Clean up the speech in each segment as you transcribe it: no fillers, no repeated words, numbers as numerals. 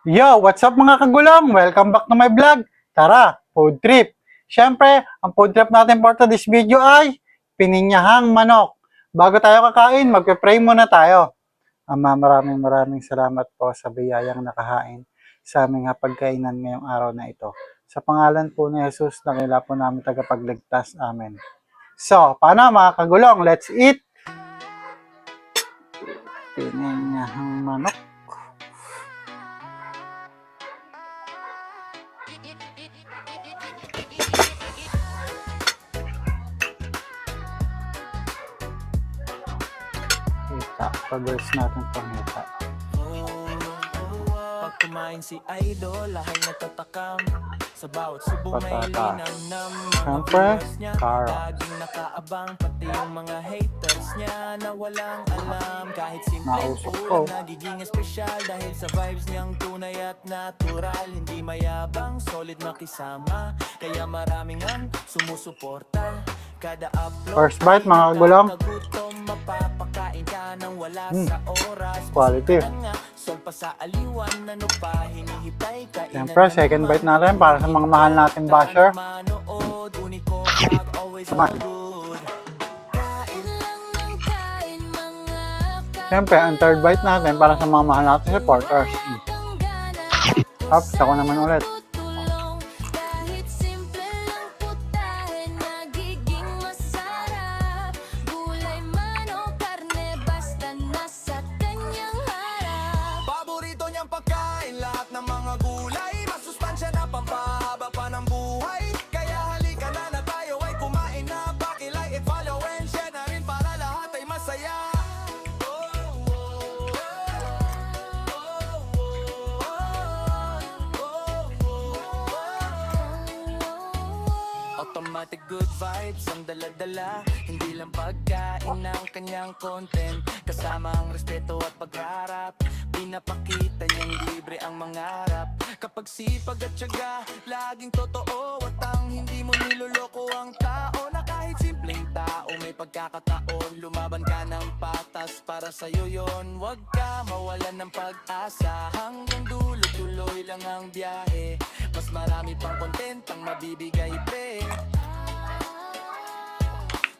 Yo, what's up mga kagulong? Welcome back to my vlog. Tara, food trip. Siyempre, ang food trip natin for today's video ay pininyahang manok. Bago tayo kakain, magpe-pray muna tayo. Ama, maraming salamat po sa biyayang nakahain sa aming pagkainan ngayong araw na ito. Sa pangalan po ni Jesus, nakila po namin tagapagligtas. Amen. So, paano mga kagulong? Let's eat! Pininyahang manok. Hita. Pag-verse natin itong hita. Pag kumain si Idol, lahay natatakam. Sa bawat subo may linam ng mga viewers niya. Laging nakaabang, pati yung mga haters niya na walang alam. Kahit simpleng ulam, nagiging espesyal dahil sa vibes niyang tunay at natural. Hindi mayabang, solid makisama, kaya maraming ang sumusuporta. Kada upload, first bite mga kagulong. Mapapakain ka nang wala sa oras. Quality. Sol pa sa aliwan, ano pa hinihintay ka. Siyempre, second bite natin para sa mga mahal nating basher. Come on. Siyempre, ang third bite natin para sa mga mahal nating supporters. Ups, ako naman ulit. Automatic good vibes ang dala-dala. Hindi lang pagkain ng kanyang content, kasama ang respeto at pagharap. Pinapakita niyang libre ang mangarap. Kapag sipag at tiyaga, laging totoo. At ang hindi mo niloloko ang tao, na kahit simpleng tao may pagkakataon. Lumaban ka ng patas, para sa'yo yon. Huwag ka mawalan ng pag-asa. Hanggang dulo, tuloy lang ang biyahe. Mas marami pang content ang mabibigay, pre.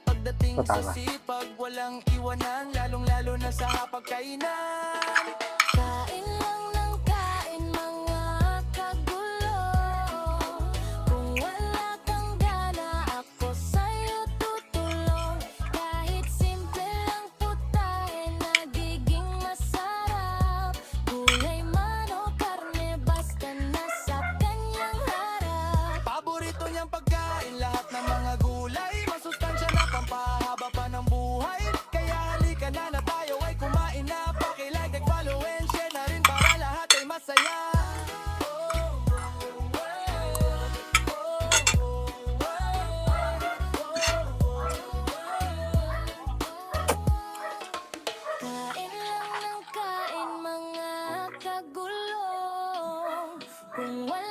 Pagdating sa sipag, walang iwanan, lalong-lalo na sa hapagkainan. Kain lang ng kain, mga kagulong. Kung wala kang gana, ako sa'yo tutulong. Kahit simple lang putahe, nagiging masarap. Gulay man o karne, basta nasa kanyang harap. Paborito niyang pagkain, lahat ng mga gulay. Masustansya na pampahaba pa ng buhay. Kaya halika na na tayo ay kumain na. Paki-like at follow and share na rin para lahat ay masaya. Kain lang ng kain, mga kagulong. Kung wala